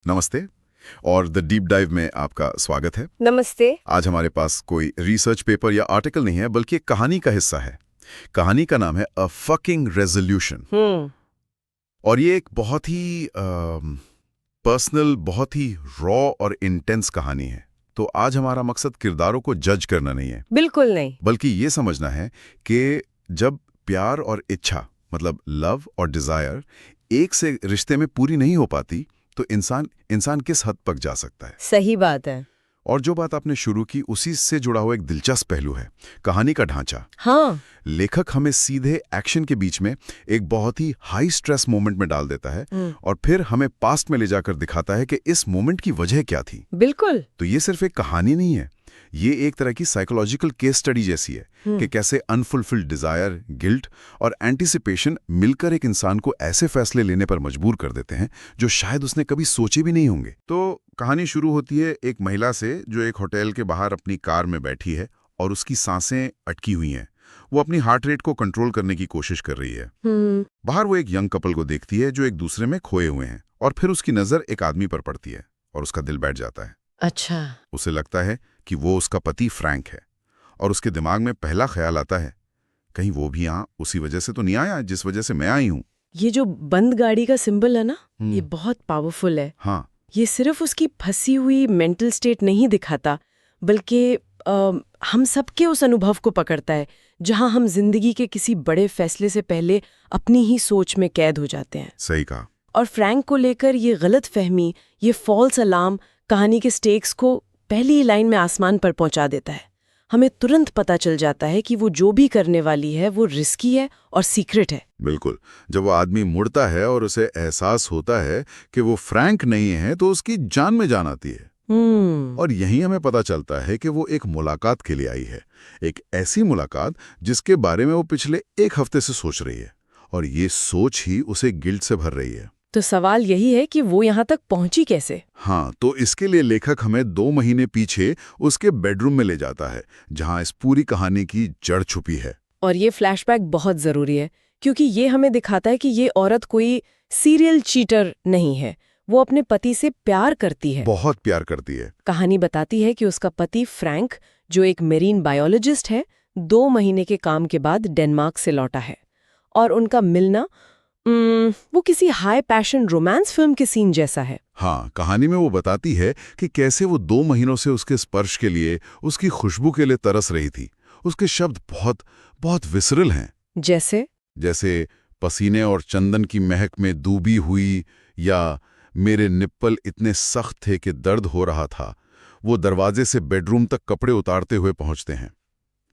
नमस्ते और the deep dive में आपका स्वागत है। नमस्ते। आज हमारे पास कोई रिसर्च पेपर या आर्टिकल नहीं है, बल्कि एक कहानी का हिस्सा है। कहानी का नाम है अ फकिंग रेजोल्यूशन। और ये एक बहुत ही पर्सनल, बहुत ही रॉ और इंटेंस कहानी है। तो आज हमारा मकसद किरदारों को जज करना नहीं है, बिल्कुल नहीं। बल्कि ये समझना है कि जब प्यार और इच्छा, मतलब लव और डिजायर, एक से रिश्ते में पूरी नहीं हो पाती तो इंसान किस हद तक जा सकता है। सही बात है। और जो बात आपने शुरू की, उसी से जुड़ा हुआ एक दिलचस्प पहलू है कहानी का ढांचा। हाँ। लेखक हमें सीधे एक्शन के बीच में एक बहुत ही हाई स्ट्रेस मोमेंट में डाल देता है और फिर हमें पास्ट में ले जाकर दिखाता है कि इस मोमेंट की वजह क्या थी। बिल्कुल। तो ये सिर्फ एक कहानी नहीं है, ये एक तरह की साइकोलॉजिकल केस स्टडी जैसी है कि कैसे अनफुलफिल्ड डिजायर, गिल्ट और एंटीसिपेशन मिलकर एक इंसान को ऐसे फैसले लेने पर मजबूर कर देते हैं जो शायद उसने कभी सोचे भी नहीं होंगे। तो कहानी शुरू होती है एक महिला से जो एक होटल के बाहर अपनी कार में बैठी है और उसकी सांसें अटकी हुई हैं। वो अपनी हार्ट रेट को कंट्रोल करने की कोशिश कर रही है। बाहर वो एक यंग कपल को देखती है जो एक दूसरे में खोए हुए हैं, और फिर उसकी नजर एक आदमी पर पड़ती है और उसका दिल बैठ जाता है। अच्छा। उसे लगता है कि वो उसका पति फ्रैंक है, और उसके दिमाग में पहला ख्याल आता है, कहीं वो भी यहाँ उसी वजह से तो नहीं आया जिस वजह से मैं आई हूँ। ये जो बंद गाड़ी का सिंबल है ना, ये बहुत पावरफुल है। हाँ, ये सिर्फ उसकी फंसी हुई मेंटल स्टेट नहीं दिखाता, बल्कि हम सबके उस अनुभव को पकड़ता है जहां हम जिंदगी के किसी बड़े फैसले से पहले अपनी ही सोच में कैद हो जाते हैं। सही कहा। और फ्रैंक को लेकर ये गलत फहमी, ये फॉल्स अलार्म कहानी के स्टेक्स को पहली ही लाइन में आसमान पर पहुंचा देता है। हमें तुरंत पता चल जाता है कि वो जो भी करने वाली है वो रिस्की है और सीक्रेट है। बिल्कुल। जब वो आदमी मुड़ता है और उसे एहसास होता है कि वो फ्रैंक नहीं है, तो उसकी जान में जान आती है। और यहीं हमें पता चलता है कि वो एक मुलाकात के लिए आई है, एक ऐसी मुलाकात जिसके बारे में वो पिछले एक हफ्ते से सोच रही है, और ये सोच ही उसे गिल्ट से भर रही है। तो सवाल यही है कि वो यहाँ तक पहुंची कैसे? हाँ, तो इसके लिए लेखक हमें 2 महीने पीछे उसके बेडरूम में ले जाता है, जहाँ इस पूरी कहानी की जड़ छुपी है। और ये फ्लैशबैक बहुत जरूरी है, क्योंकि ये हमें दिखाता है कि ये औरत कोई सीरियल चीटर नहीं है। वो अपने पति से प्यार करती है, बहुत प्यार करती है। कहानी बताती है कि उसका पति फ्रैंक, जो एक मेरीन बायोलॉजिस्ट है, 2 महीने के काम के बाद डेनमार्क से लौटा है। और उनका मिलना वो किसी हाई पैशन रोमांस फिल्म के सीन जैसा है। हाँ, कहानी में वो बताती है कि कैसे वो 2 महीनों से उसके स्पर्श के लिए, उसकी खुशबू के लिए तरस रही थी। उसके शब्द बहुत बहुत विसरल हैं। जैसे पसीने और चंदन की महक में डूबी हुई, या मेरे निप्पल इतने सख्त थे कि दर्द हो रहा था। वो दरवाजे से बेडरूम तक कपड़े उतारते हुए पहुंचते हैं।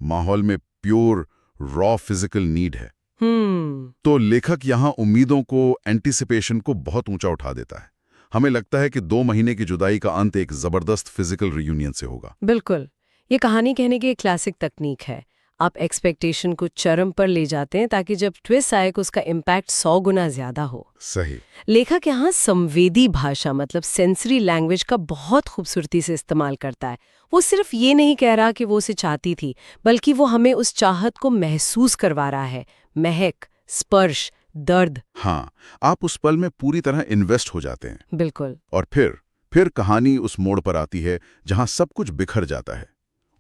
माहौल में प्योर रॉ फिजिकल नीड है। तो लेखक यहाँ उम्मीदों को, एंटीसिपेशन को बहुत ऊंचा उठा देता है। हमें लगता है कि 2 महीने की जुदाई का अंत एक जबरदस्त फिजिकल रियूनियन से होगा। बिल्कुल। ये कहानी कहने की एक क्लासिक तकनीक है। आप एक्सपेक्टेशन को चरम पर ले जाते हैं ताकि जब ट्विस्ट आए उसका इम्पैक्ट 100 गुना ज्यादा हो। सही। लेखक यहाँ संवेदी भाषा, मतलब सेंसरी लैंग्वेज का बहुत खूबसूरती से इस्तेमाल करता है। वो सिर्फ ये नहीं कह रहा कि वो उसे चाहती थी, बल्कि वो हमें उस चाहत को महसूस करवा रहा है। महक, स्पर्श, दर्द। हाँ, आप उस पल में पूरी तरह इन्वेस्ट हो जाते हैं। बिल्कुल। और फिर कहानी उस मोड़ पर आती है जहां सब कुछ बिखर जाता है।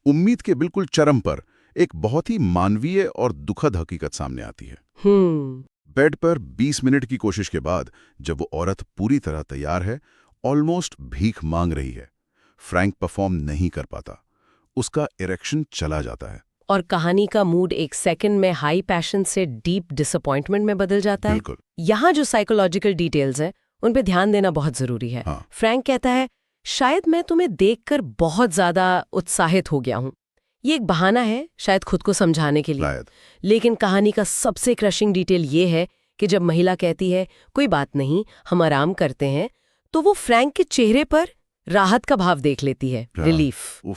उम्मीद के बिल्कुल चरम पर एक बहुत ही मानवीय और दुखद हकीकत सामने आती है। बेड पर 20 मिनट की कोशिश के बाद जब वो औरत पूरी तरह तैयार है, ऑलमोस्ट भीख मांग रही है, फ्रैंक परफॉर्म नहीं कर पाता। उसका इरेक्शन चला जाता है। और कहानी का मूड एक सेकंड में हाई पैशन से डीप डिसअपॉइंटमेंट में बदल जाता है। बिल्कुल। यहाँ जो साइकोलॉजिकल डिटेल्स हैं, उन पे ध्यान देना बहुत जरूरी है। हाँ। फ्रैंक कहता है, शायद मैं तुम्हें देखकर बहुत ज्यादा उत्साहित हो गया हूँ। ये एक बहाना है शायद खुद को समझाने के लिए। लेकिन कहानी का सबसे क्रशिंग डिटेल ये है कि जब महिला कहती है कोई बात नहीं, हम आराम करते हैं, तो वो फ्रैंक के चेहरे पर राहत का भाव देख लेती है, रिलीफ।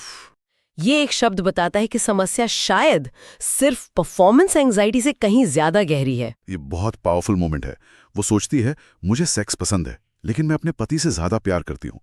ये एक शब्द बताता है कि समस्या शायद सिर्फ परफॉर्मेंस एंजाइटी से कहीं ज्यादा गहरी है। ये बहुत पावरफुल मोमेंट है। वो सोचती है, मुझे सेक्स पसंद है, लेकिन मैं अपने पति से ज्यादा प्यार करती हूँ।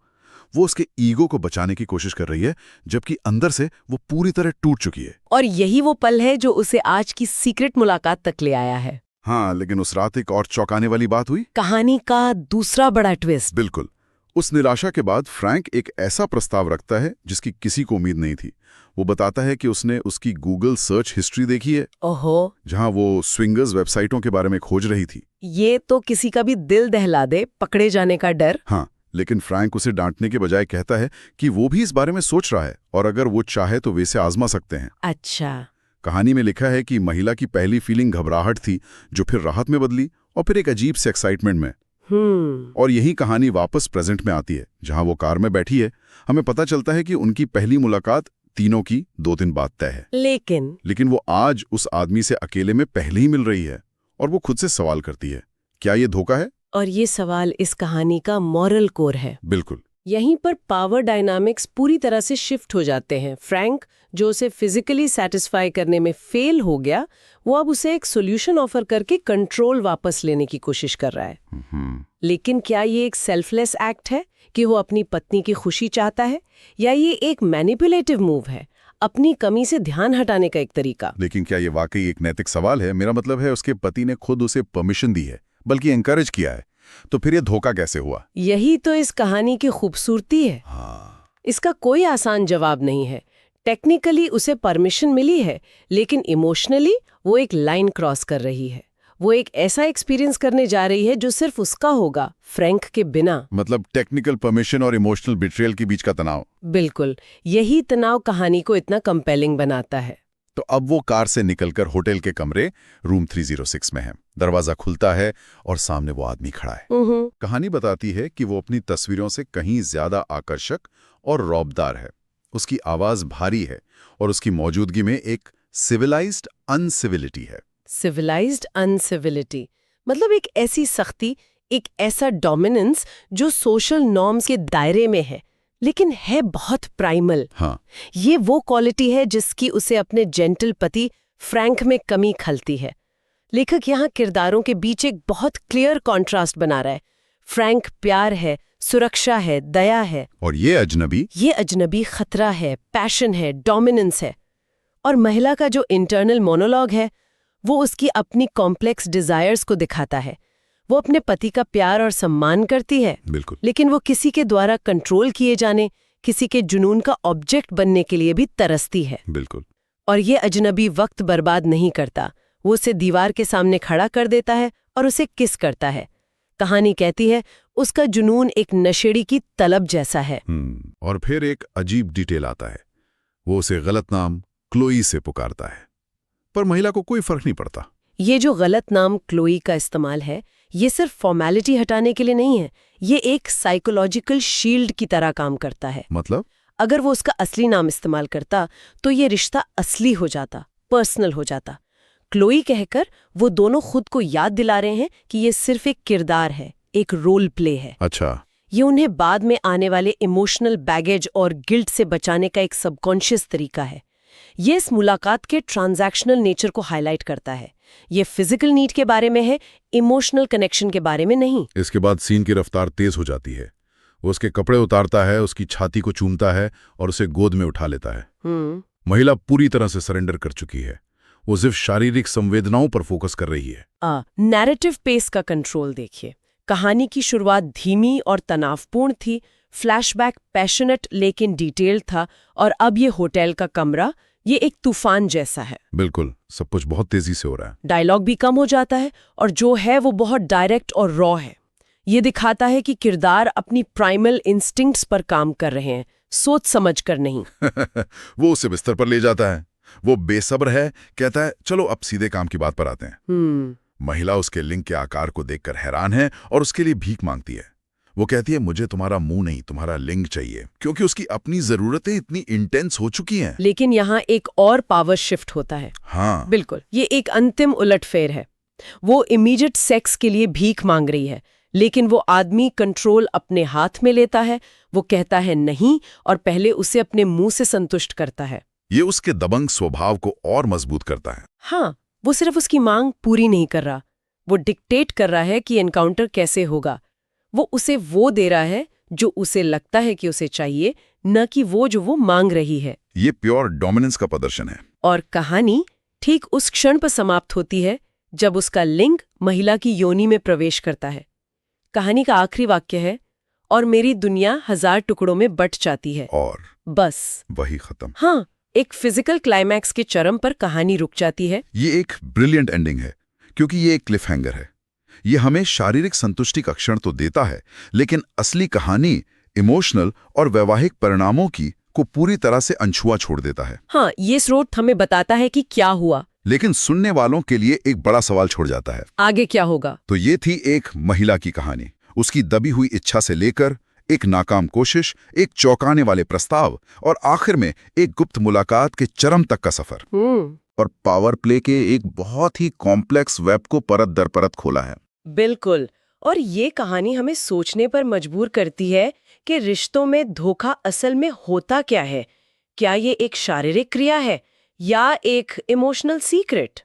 वो उसके ईगो को बचाने की कोशिश कर रही है, जबकि अंदर से वो पूरी तरह टूट चुकी है। और यही वो पल है जो उसे आज की सीक्रेट मुलाकात तक ले आया है। हाँ, लेकिन उस रात एक और चौंकाने वाली बात हुई। कहानी का दूसरा बड़ा ट्विस्ट। बिल्कुल। उस निराशा के बाद फ्रैंक एक ऐसा प्रस्ताव रखता है जिसकी किसी को उम्मीद नहीं थी। वो बताता है कि उसने उसकी गूगल सर्च हिस्ट्री देखी है, ओहो, जहां वो स्विंगर्स वेबसाइटों के बारे में खोज रही थी। ये तो किसी का भी दिल दहला दे, पकड़े जाने का डर। हाँ, लेकिन फ्रैंक उसे डांटने के बजाय कहता है कि वो भी इस बारे में सोच रहा है और अगर वो चाहे तो वैसे आजमा सकते हैं। अच्छा। कहानी में लिखा है कि महिला की पहली फीलिंग घबराहट थी, जो फिर राहत में बदली और फिर एक अजीब से एक्साइटमेंट में। और यही कहानी वापस प्रेजेंट में आती है, जहां वो कार में बैठी है। हमें पता चलता है कि उनकी पहली मुलाकात तीनों की 2 दिन बाद तय है, लेकिन वो आज उस आदमी से अकेले में पहले ही मिल रही है और वो खुद से सवाल करती है, क्या ये धोखा है? और ये सवाल इस कहानी का मॉरल कोर है। बिल्कुल। यहीं पर पावर डायनामिक्स पूरी तरह से शिफ्ट हो जाते हैं। फ्रैंक, जो उसे फिजिकली सेटिस्फाई करने में फेल हो गया, वो अब उसे एक सॉल्यूशन ऑफर करके कंट्रोल वापस लेने की कोशिश कर रहा है। लेकिन क्या ये एक सेल्फलेस एक्ट है कि वो अपनी पत्नी की खुशी चाहता है, या ये एक मैनिपुलेटिव मूव है, अपनी कमी से ध्यान हटाने का एक तरीका? लेकिन क्या ये वाकई एक नैतिक सवाल है? मेरा मतलब है उसके पति ने खुद उसे परमिशन दी है, बल्कि एनकरेज किया है, तो फिर ये धोखा कैसे हुआ? यही तो इस कहानी की खूबसूरती है। हाँ। इसका कोई आसान जवाब नहीं है। टेक्निकली उसे परमिशन मिली है, लेकिन इमोशनली वो एक लाइन क्रॉस कर रही है। वो एक ऐसा एक्सपीरियंस करने जा रही है जो सिर्फ उसका होगा, फ्रैंक के बिना। मतलब टेक्निकल परमिशन और इमोशनल बिट्रेयल के बीच का तनाव। बिल्कुल, यही तनाव कहानी को इतना कंपेलिंग बनाता है। तो अब वो कार से निकलकर होटल के कमरे रूम 306 में है। दरवाजा खुलता है और सामने वो आदमी खड़ा है। कहानी बताती है कि वो अपनी तस्वीरों से कहीं ज्यादा आकर्षक और रौबदार है। उसकी आवाज भारी है और उसकी मौजूदगी में एक सिविलाइज्ड अनसिविलिटी है। सिविलाइज्ड अनसिविलिटी मतलब एक ऐसी सख्ती, एक ऐसा डोमिनेंस जो सोशल नॉर्म्स के दायरे में है, लेकिन है बहुत प्राइमल। हाँ। ये वो क्वालिटी है जिसकी उसे अपने जेंटल पति फ्रैंक में कमी खलती है। लेखक यहाँ किरदारों के बीच एक बहुत क्लियर कॉन्ट्रास्ट बना रहा है। फ्रैंक प्यार है, सुरक्षा है, दया है, और ये अजनबी खतरा है, पैशन है, डोमिनेंस है। और महिला का जो इंटरनल मोनोलॉग है, वो उसकी अपनी कॉम्प्लेक्स डिजायर्स को दिखाता है। वो अपने पति का प्यार और सम्मान करती है, बिल्कुल, लेकिन वो किसी के द्वारा कंट्रोल किए जाने, किसी के जुनून का ऑब्जेक्ट बनने के लिए भी तरसती है। बिल्कुल। और ये अजनबी वक्त बर्बाद नहीं करता, वो उसे दीवार के सामने खड़ा कर देता है और उसे किस करता है। कहानी कहती है उसका जुनून एक नशेड़ी की तलब जैसा है। और फिर एक अजीब डिटेल आता है, वो उसे गलत नाम क्लोई से पुकारता है, पर महिला को कोई फर्क नहीं पड़ता। ये जो गलत नाम क्लोई का इस्तेमाल है, ये सिर्फ फॉर्मेलिटी हटाने के लिए नहीं है, ये एक साइकोलॉजिकल शील्ड की तरह काम करता है। मतलब अगर वो उसका असली नाम इस्तेमाल करता तो ये रिश्ता असली हो जाता, पर्सनल हो जाता। क्लोई कहकर वो दोनों खुद को याद दिला रहे हैं कि ये सिर्फ एक किरदार है, एक रोल प्ले है। अच्छा। ये उन्हें बाद में आने वाले इमोशनल बैगेज और गिल्ट से बचाने का एक सबकॉन्शियस तरीका है। ये इस मुलाकात के ट्रांजैक्शनल नेचर को हाईलाइट करता है। ये फिजिकल नीड के बारे में है, इमोशनल कनेक्शन के बारे में नहीं। इसके बाद सीन की रफ्तार तेज हो जाती है। वो उसके कपड़े उतारता है, उसकी छाती को चूमता है और उसे गोद में उठा लेता है। महिला पूरी तरह से सरेंडर कर चुकी है। वो सिर्फ शारीरिक संवेदनाओं पर फोकस कर रही है। नैरेटिव पेस का कंट्रोल देखिए। कहानी की शुरुआत धीमी और तनावपूर्ण थी, फ्लैशबैक पैशनेट लेकिन डिटेल्ड था, और अब ये होटल का कमरा, ये एक तूफान जैसा है। बिल्कुल, सब कुछ बहुत तेजी से हो रहा है। डायलॉग भी कम हो जाता है और जो है वो बहुत डायरेक्ट और रॉ है। ये दिखाता है कि किरदार अपनी प्राइमल इंस्टिंक्ट्स पर काम कर रहे हैं, सोच समझ कर नहीं। वो उसे बिस्तर पर ले जाता है, वो बेसब्र है, कहता है चलो अब सीधे काम की बात पर आते हैं। महिला उसके लिंग के आकार को देखकर हैरान है और उसके लिए भीख मांगती है। वो कहती है मुझे तुम्हारा मुंह नहीं, तुम्हारा लिंग चाहिए, क्योंकि उसकी अपनी जरूरतें इतनी इंटेंस हो चुकी हैं। लेकिन यहाँ एक और पावर शिफ्ट होता है। हाँ, बिल्कुल, ये एक अंतिम उलटफेर है। वो इमीडिएट सेक्स के लिए भीख मांग रही है, लेकिन वो आदमी कंट्रोल अपने हाथ में लेता है। वो कहता है नहीं, और पहले उसे अपने मुंह से संतुष्ट करता है। ये उसके दबंग स्वभाव को और मजबूत करता है। हाँ, वो सिर्फ उसकी मांग पूरी नहीं कर रहा, वो डिक्टेट कर रहा है कि एनकाउंटर कैसे होगा। वो उसे वो दे रहा है जो उसे लगता है कि उसे चाहिए, न कि वो जो वो मांग रही है। ये प्योर डोमिनेंस का प्रदर्शन है। और कहानी ठीक उस क्षण पर समाप्त होती है जब उसका लिंग महिला की योनि में प्रवेश करता है। कहानी का आखिरी वाक्य है, और मेरी दुनिया 1000 टुकड़ों में बट जाती है और बस वही खत्म। हाँ, एक फिजिकल क्लाइमैक्स के चरम पर कहानी रुक जाती है। ये एक ब्रिलियंट एंडिंग है, क्योंकि ये एक क्लिफ हैंगर है। ये हमें शारीरिक संतुष्टि का क्षण तो देता है, लेकिन असली कहानी इमोशनल और वैवाहिक परिणामों की को पूरी तरह से अनछुआ छोड़ देता है। हाँ, ये स्रोत हमें बताता है कि क्या हुआ, लेकिन सुनने वालों के लिए एक बड़ा सवाल छोड़ जाता है, आगे क्या होगा। तो ये थी एक महिला की कहानी, उसकी दबी हुई इच्छा से लेकर एक नाकाम कोशिश, एक चौंकाने वाले प्रस्ताव और आखिर में एक गुप्त मुलाकात के चरम तक का सफर। और पावर प्ले के एक बहुत ही कॉम्प्लेक्स वेब को परत दर परत खोला है। बिल्कुल, और ये कहानी हमें सोचने पर मजबूर करती है कि रिश्तों में धोखा असल में होता क्या है। क्या ये एक शारीरिक क्रिया है या एक इमोशनल सीक्रेट,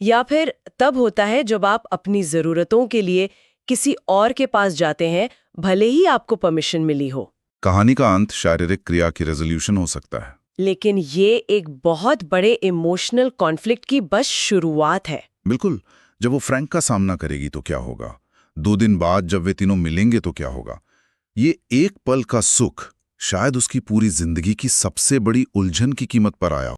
या फिर तब होता है जब आप अपनी जरूरतों के लिए किसी और के पास जाते हैं, भले ही आपको परमिशन मिली हो। कहानी का अंत शारीरिक क्रिया की रेजोल्यूशन हो सकता है, लेकिन ये एक बहुत बड़े इमोशनल कॉन्फ्लिक्ट की बस शुरुआत है। बिल्कुल। जब वो फ्रैंक का सामना करेगी तो क्या होगा, 2 दिन बाद जब वे तीनों मिलेंगे तो क्या होगा। ये एक पल का सुख शायद उसकी पूरी जिंदगी की सबसे बड़ी उलझन की कीमत पर आया।